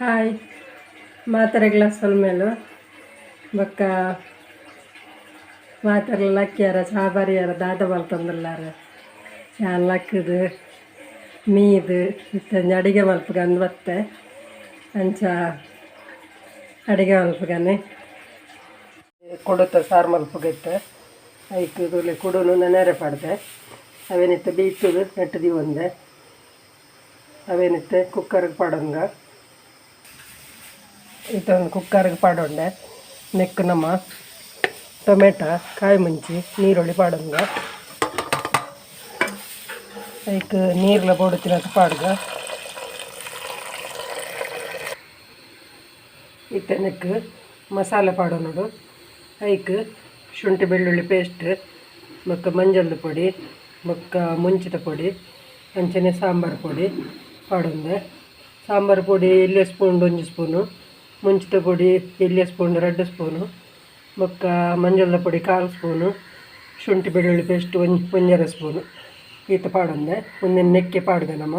Hi ಮಾತಾರೆ glass ಮೇಲು ಬೊಕ್ಕ ಮಾತಾರ ಲಕ್ಕಿಯಾರ ಚಾಬಾರಿಯಾರ ದಾದ ಮಲ್ತೊಂದುಲ್ಲಾರ ಚಾನ್ ಲಕ್ಕದು ಮೀದು ಇತ್ತಂಜ ಅಡಿಗೆ ಮಲ್ಪಗಂದು ಬತ್ತೆ ಅಂಚ ಅಡಿಗೆ ಮಲ್ಪಗನೆ ಕೊಡುತ್ತ ಸಾರು ಮಲ್ಪಗತ್ತೆ ಐಕ್ ತುಲಿ ಕುಡುನು ನೆರೆ ಪಡ್ದೆ ಅವೇನಿತ್ತು ಬೀಟುದು ನೆಟ್ಟದಿ ಒಂದೆ ಅವೇನಿತ್ತು ಕುಕ್ಕರ್ಗೆ ಪಡೋಂಗ ಇತ್ತೊಂದು ಕುಕ್ಕರ್ಗೆ ಪಾಡೊಂಡೆ ನೆಕ್ ನಮ್ಮ ಟೊಮೆಟೊ ಕಾಯಿ ಮುಂಚಿ ನೀರುಳ್ಳಿ ಪಾಡೋಂಗ ಐಕ್ ನೀರ್ಲ ಬೋಡುತ್ತಿನ ಪಾಡ್ಗ ಇತ್ತ ಮಸಾಲೆ ಪಾಡೋನೋಡು ಐಕ್ ಶುಂಠಿ ಬೆಳ್ಳುಳ್ಳಿ ಪೇಸ್ಟ್ ಮತ್ತು ಮಂಜಲ್ದ ಪೊಡಿ ಮತ್ತು ಮುಂಚಿತ ಪೊಡಿ ಅಂಚನೆ ಸಾಂಬಾರು ಪೊಡಿ ಪಾಡೊಂದೆ ಸಾಂಬಾರು ಪೊಡಿ ಎಲ್ಲಿ ಸ್ಪೂನ್ 1 ಸ್ಪೂನು ಮುಂಚಿತ ಪೊಡಿ ಎಲ್ಲಿ ಸ್ಪೂನ್ 2 ಸ್ಪೂನು ಮತ್ತು ಮಂಜಲ್ದ ಪೊಡಿ 1/4 ಸ್ಪೂನು ಶುಂಠಿ ಬೆಳ್ಳುಳ್ಳಿ ಪೇಸ್ಟ್ 1 ಸ್ಪೂನು ಈತ ಪಾಡೊಂದೆ ಮುಂದಿನ ನೆಕ್ಕೆ ಪಾಡ್ದೆ ನಮ್ಮ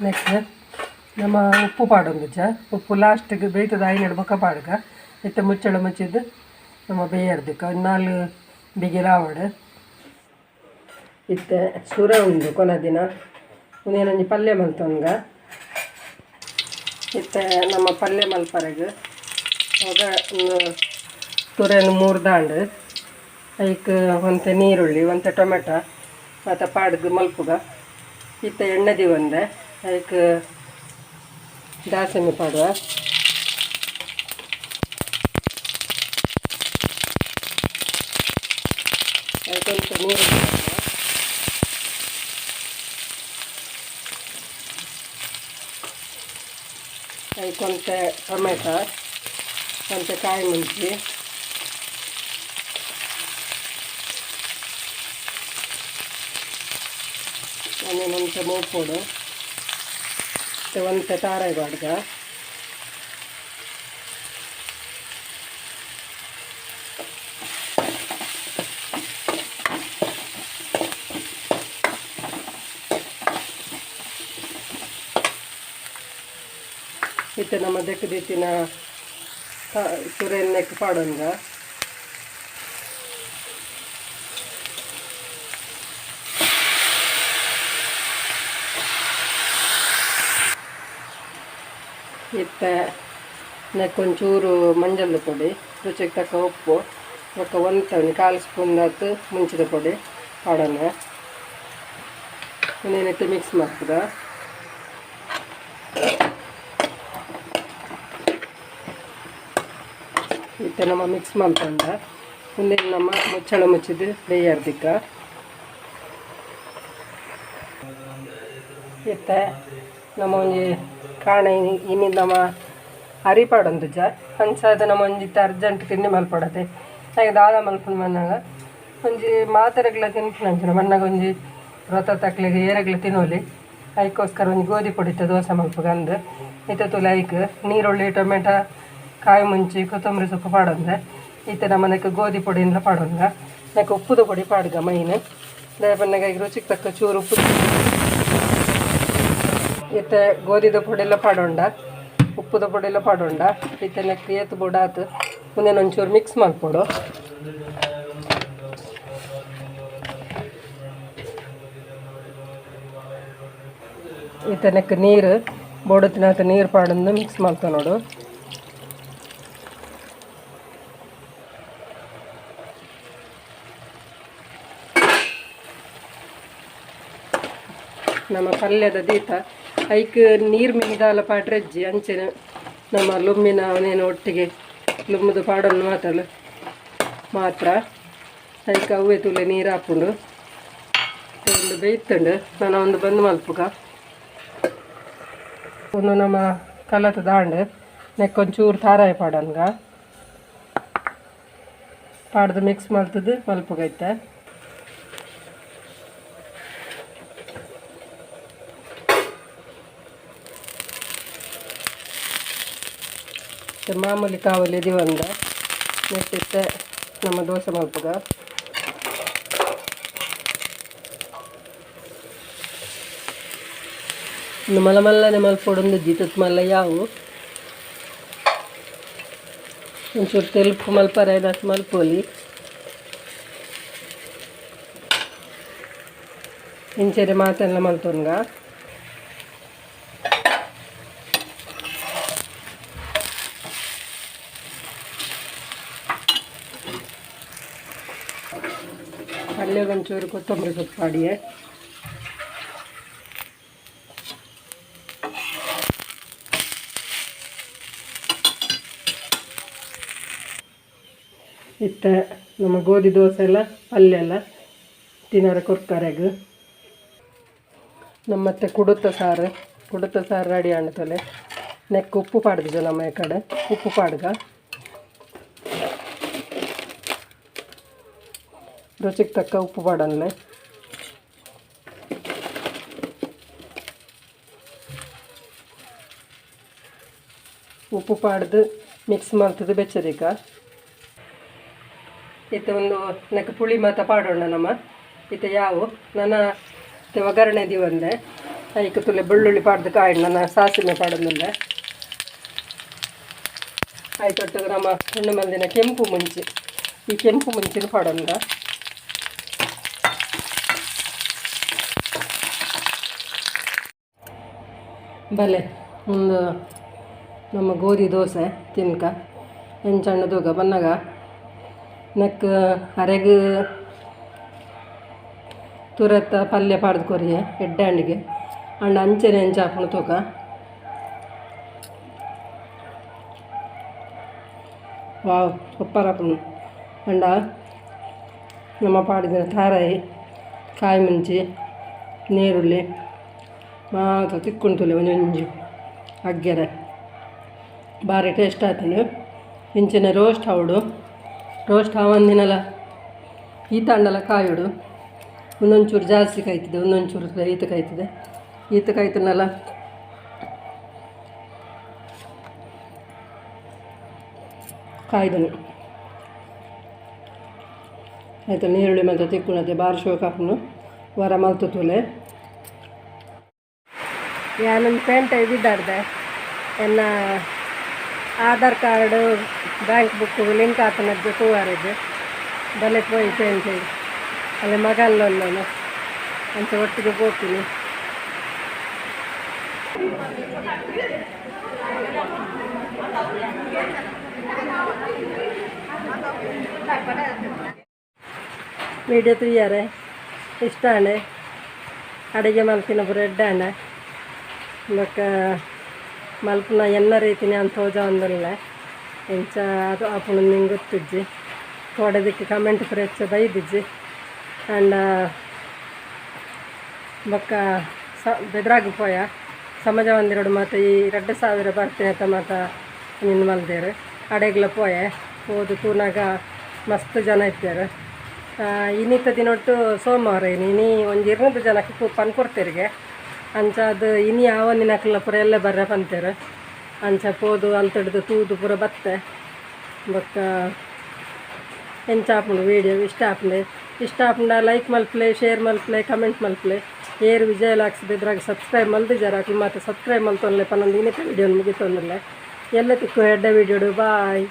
ನೆಕ್ಸ್ಟ್ ನಮ್ಮ ಉಪ್ಪು ಪಾಡೊಂದು ಉಪ್ಪು ಲಾಸ್ಟಿಗೆ ಬೇಯ್ತದ ಐನಡು ಬೊಕ್ಕ ಪಾಡ್ಗ ಇತ್ತ ಮುಚ್ಚಳ ಮುಚ್ಚಿದ್ದು ನಮ್ಮ ಬೇಯರ್ದಕ್ಕೆ 4 ಬಿಗಿ ರಾವಡು ಇತ್ತ ಸುರ ಉಂಡು ಕೊನ ದಿನ ಒಂದೇನೊಂದು ಪಲ್ಯ ಮಲ್ತೊಂಗ ಇತ್ತ ನಮ್ಮ ಪಲ್ಯ ಮಲ್ಪರೆಗೆ ಆಗ ತುರೆಯನ್ನು 3 ದಾಂಡು ಐಕ್ ಒಂತೆ ನೀರುಳ್ಳಿ ಒಂತೆ ಟೊಮೆಟೊ ಮತ್ತು ಪಾಡ್ದು ಮಲ್ಪುಗ ಇತ್ತ ಎಣ್ಣೆದಿ ಒಂದೆ ಐಕ್ ದಾಸಮಿ ಪಾಡುವ ಐಕೊಂತ ನೀರು ಐಕೊಂತೆ ಟೊಮೆಟೊ ಕೊಂತೆ ಕಾಯಿ ಮುಂಚಿ ಒಂತೆ ಮೂಪೋಡು ಒಂತೆ ತಾರಾಯಿ ಬಾಡ್ಗ ಇತ್ತು ನಮ್ಮ ದೆಕ್ಕದಿತ್ತಿನ ತುರೆನ್ನೆಕ್ ಪಾಡೊಂಗ ಇತ್ತ ನೆಕ್ಕೊಂಚೂರು ಮಂಜಲ್ದ ಪೊಡಿ ರುಚಿಗೆ ತಕ್ಕ ಉಪ್ಪು ಮತ್ತು 1 ಸ್ಪೂನ್ ಆತು ಮುಂಚಿದ ಪೊಡಿ ಪಾಡೋಣ ಇನ್ನೇನೈತೆ ಮಿಕ್ಸ್ ಮಾಡ್ತದ ಇತ್ತ ನಮ್ಮ ಮಿಕ್ಸ್ ಮಾಡ್ಕೊಂಡ ಮುಂದೆ ನಮ್ಮ ಮುಚ್ಚಳ ಮುಚ್ಚಿದ್ದು ಬೇಯರ್ದಿಕ್ಕ ಇತ್ತ ನಮ್ಮ ಒಂಜಿ ಕಾಣೆ ಇನ್ನಿಂದ ನಮ್ಮ ಅರಿಪಾಡೊಂದು ಅಂಚಾದ ನಮ್ಮ ಒಂಜಿತ್ತ ಅರ್ಜೆಂಟ್ ತಿಂಡಿ ಮಲ್ಪಡತೆ ಹಾಗೆ ದಾದ ಮಲ್ಪುಂಡು ಮನ್ನಾಗ ಒಂಜಿ ಮಾತೆರೆಗ್ಲ ತಿನ್ಪುನಂಚಿನ ಮನ್ನಾಗ ಒಂಜಿ ವ್ರತ ತಕ್ಲಿಗೆ ಏರೆಗ್ಲ ತಿನ್ನೋಲಿ ಅದಕ್ಕೋಸ್ಕರ ಒಂಜಿ ಗೋಧಿ ಪೊಡಿತ ದೋಸೆ ಮಲ್ಪಗಂದು ಇತ್ತ ತುಲೆ ಐಕ್ ನೀರುಳ್ಳಿ ಟೊಮೆಟೊ ಕಾಯಿ ಮುಂಚಿ ಕೊತ್ತಂಬರಿ ಸೊಪ್ಪು ಪಾಡೊಂದೆ ಇತ್ತ ನಮ್ಮನೆಕ್ಕೆ ಗೋಧಿ ಪೊಡಿಯಿಂದ ಪಾಡೋಂಗ ನೆಕ್ಕೆ ಉಪ್ಪುದ ಪೊಡಿ ಪಾಡ್ಗ ಮೈನ್ ದಯಪನ್ನಾಗ ರುಚಿಗೆ ತಕ್ಕ ಚೂರು ಉಪ್ಪು ಇತ್ತ ಗೋಧಿದ ಪೊಡಿ ಎಲ್ಲ ಪಾಡೋಂಡ ಉಪ್ಪುದ ಪೊಡಿ ಎಲ್ಲ ಪಾಡೋಂಡ ಇತ್ತ ನೆಕ್ಕೆ ಏತು ಬುಡಾತು ಮುಂದೇನೊಂಚೂರು ಮಿಕ್ಸ್ ಮಾಡ್ಕೊಡು ಇತ್ತ ನೆಕ್ಕೆ ನೀರು ಬೋಡುತ್ತಿನಾತ ನೀರು ಪಾಡೊಂದು ಮಿಕ್ಸ್ ಮಾಡ್ಕೊ ನೋಡು ನಮ್ಮ ಪಲ್ಯದ ದೀತ ಐಕ್ ನೀರು ಮಿಂದಾಲ ಪಾಡ್ರೆಜ್ಜಿ ಅಂಚೆನ ನಮ್ಮ ಲುಮ್ಮಿನ ಅವನೇನು ಒಟ್ಟಿಗೆ ಲುಮ್ಮದು ಪಾಡನ್ನು ಮಾತ್ರ ಐಕ್ ಅವೇ ತುಲೆ ನೀರು ಹಾಕೊಂಡು ಒಂದು ಬೇಯ್ತಂಡು ನಾನು ಒಂದು ಬಂದು ಮಲ್ಪುಗ ಒಂದು ನಮ್ಮ ಕಲತ ದಾಂಡು ನೆಕ್ಕೊಂಚೂರು ತಾರಾಯಿ ಪಾಡನ್ಗ ಪಾಡ್ದು ಮಿಕ್ಸ್ ಮಾಡ್ತದ್ದು ಮಲ್ಪುಗೈತೆ ಮಾಮೂಲಿ ಕಾವಲಿ ಇದೀವಂದ ನೆಟ್ಟಿತ್ತೆ ನಮ್ಮ ದೋಸೆ ಮಲ್ಪುಗ ಇನ್ನು ಮಲ್ಲನೆ ಮಲ್ಪೊಡೊಂದು ಜೀತತ್ ಮಲ್ಲ ಯಾವು ಒಂಚೂರು ತೆಲುಪು ಮಲ್ಪರ ಏನಾದ್ರು ಮಲ್ಪೋಲಿ ಇಂಚೆರೆ ಮಾತೆಲ್ಲ ಮಲ್ತೊನ್ಗ ಅಲ್ಲೇ ಒಂಚೂರು ಕೊತ್ತಂಬರಿ ಸೊಪ್ಪು ಹಾಡಿಯೇ ಇತ್ತ ನಮ್ಮ ಗೋಧಿ ದೋಸೆ ಎಲ್ಲ ಪಲ್ಯ ಎಲ್ಲ ತಿನ್ನೋರ ಕೊಡ್ತಾರೆಗ ನಮ್ಮ ಮತ್ತೆ ಕುಡುತ್ತ ಸಾರು ರೆಡಿ ಆಣ್ತಲೆ ನೆಕ್ ಉಪ್ಪು ಪಾಡ್ದಿದ್ದೆ ನಮ್ಮ ಈ ಕಡೆ ಉಪ್ಪು ಪಾಡ್ಗ ರುಚಿಗೆ ತಕ್ಕ ಉಪ್ಪು ಪಾಡನ್ಲೆ ಉಪ್ಪು ಪಾಡ್ದು ಮಿಕ್ಸ್ ಮಾಡ್ತದೆ ಬೆಚ್ಚದೀಗ ಇತ್ತ ಒಂದು ನೆಕ್ ಪುಳಿ ಮಾತ ಪಾಡೋಣ ನಮ್ಮ ಇತ್ತ ಯಾವು ನನ್ನ ಒಗ್ಗರಣೆ ದಿವಂದೆ ಐಕ ತುಲೆ ಬೆಳ್ಳುಳ್ಳಿ ಪಾಡ್ದು ಕಾಯಿಡ್ ನನ್ನ ಸಾಸಿವೆ ಪಾಡೋದಿಲ್ಲ ಆಯ್ತು ನಮ್ಮ ಹೆಣ್ಣು ಮಂದಿನ ಕೆಂಪು ಮುಂಚಿ ಈ ಕೆಂಪು ಮುಂಚಿನ ಪಾಡೋಣ ಬಲೆ ಒಂದು ನಮ್ಮ ಗೋಧಿ ದೋಸೆ ತಿನ್ಕ ಹೆಂಚಣ್ಣ ತೂಕ ಬನ್ನಾಗ ನೆಕ್ ಅರೆಗೆ ತುರತ್ತ ಪಲ್ಯ ಪಾಡ್ದು ಕೊರಿಯೆ ಎಡ್ಡೆ ಹಣ್ಣಿಗೆ ಅಂಡ ಅಂಚೆನೆ ಹೆಂಚಾಪಣ ತೂಕ ವಾವ್ ಸೊಪ್ಪರಪ್ಪನು ಅಂಡ ನಮ್ಮ ಪಾಡಿದ ತಾರಾಯಿ ಕಾಯಿ ಮುಂಚಿ ನೀರುಳ್ಳಿ ಮಾತ್ರ ತಿಕ್ಕೊಂತುಲೆ ಒಂಜೊಂಜಿ ಅಗ್ಗೆರೆ ಭಾರಿ ಟೇಸ್ಟ್ ಆಯ್ತು ಇಂಚಿನ ರೋಸ್ಟ್ ಆವಂದಿನಲ್ಲ ಈ ತಂಡಲ ಕಾಯೋಡು ಒಂದೊಂಚೂರು ಜಾಸ್ತಿ ಕಾಯ್ತದೆ ಒಂದೊಂಚೂರು ಈತ ಕಾಯ್ತನಲ್ಲ ಕಾಯ್ದನು ಆಯ್ತು ನೀರುಳ್ಳಿ ಮತ್ತು ತಿಕ್ಕುಣತೆ ಬಾರಿ ಶೋಕ್ ಹಾಕನು ವರ ಮಲ್ತುಲೆ ಯಾನೊಂದು ಪೇಂಟ್ ಇದ್ದಾಡ್ದೆ ಎನ್ನ Aadhaar card bank book link ಆತನದ್ದು ತೂವಾರಿದ್ದು ಬಲೆ ಪೋಯಿ ಪೇಂಟ್ ಅಲ್ಲಿ ಮಗಲ್ಲೊಂದು ನಾನು ಅಂತ ಒಟ್ಟಿಗೆ ಹೋಗ್ತೀನಿ ವಿಡಿಯೋ ತುಯ್ಯಾರೆ ಇಷ್ಟ ಅಣ್ಣೆ ಅಡುಗೆ ಮಲ್ಪಿನ ಬ್ರೆಡ್ ಅಣ್ಣೆ ಬೊಕ್ಕ ಮಲ್ಪನ ಎನ್ನ ರೀತಿನಿ ಅಂತ ಹೋಜ ಒಂದಲ್ಲ ಎಂಚ ಅದು ಆಪುಣ ನಿಂಗೆ ಗೊತ್ತಿಜ್ಜಿ ತೋಡದಕ್ಕೆ ಕಮೆಂಟ್ ಫ್ರೆಚ್ ಬೈದಿಜ್ಜಿ ಅಂಡ ಬೊಕ್ಕ ಬೆದ್ರಾಗಿ ಪೋಯ ಸಮಾಜ ಒಂದೆರಡು ಮತ್ತು ಈ 2000 ಬರ್ತೀನಿ ಅಂತ ಮತ್ತು ನಿನ್ನ ಮಲ್ದೇರು ಅಡೆಗ್ಲ ಪೋಯೆ ಹೋದು ತೂನಾಗ ಮಸ್ತ್ ಜನ ಇದ್ದಾರೆ ಇನ್ನಿತ್ತ ದಿನೊಟ್ಟು ಸೋಮವಾರ ಇನಿ ಒಂದು 200 ಜನಕ್ಕೆ ಕೂಪನ್ ಕೊಡ್ತೀರಿಗೆ ಅಂಚ ಅದು ಇನಿ ಯಾವನ್ನಿನ ಹಾಕಲ್ಲ ಪುರ ಎಲ್ಲ ಬರ್ರ ಬಂತೇರು ಅಂಚ ಪೋದು ಅಂತಡ್ದು ತೂದು ಪೂರ ಬತ್ತೆ ಬೊಕ್ಕ ಎಂಚಾಪುಂಡು ವೀಡಿಯೋ ಇಷ್ಟ ಆಪುಂಡ ಲೈಕ್ ಮಲ್ಪ್ಲೆ ಶೇರ್ ಮಲ್ಪ್ಲೆ ಕಮೆಂಟ್ ಮಲ್ಪ್ಲೆ ಏರು ವಿಜಯ ಲಾಕ್ಸ್ ಇದ್ರಾಗ ಸಬ್ಸ್ಕ್ರೈಬ್ ಮಲ್ದು ಜರಾಕಿ ಮತ್ತು ಸಬ್ಸ್ಕ್ರೈಬ್ ಮಲ್ತೊನ್ಲೆ ಪನ್ನೊಂದು ಇನ್ನಿತ ವೀಡಿಯೋ ಮುಗಿತೊಂದಿಲ್ಲ ಎಲ್ಲ ತಿಕ್ಕು ಹೆಡ್ಡ ವೀಡಿಯೋಡು ಬಾಯ್.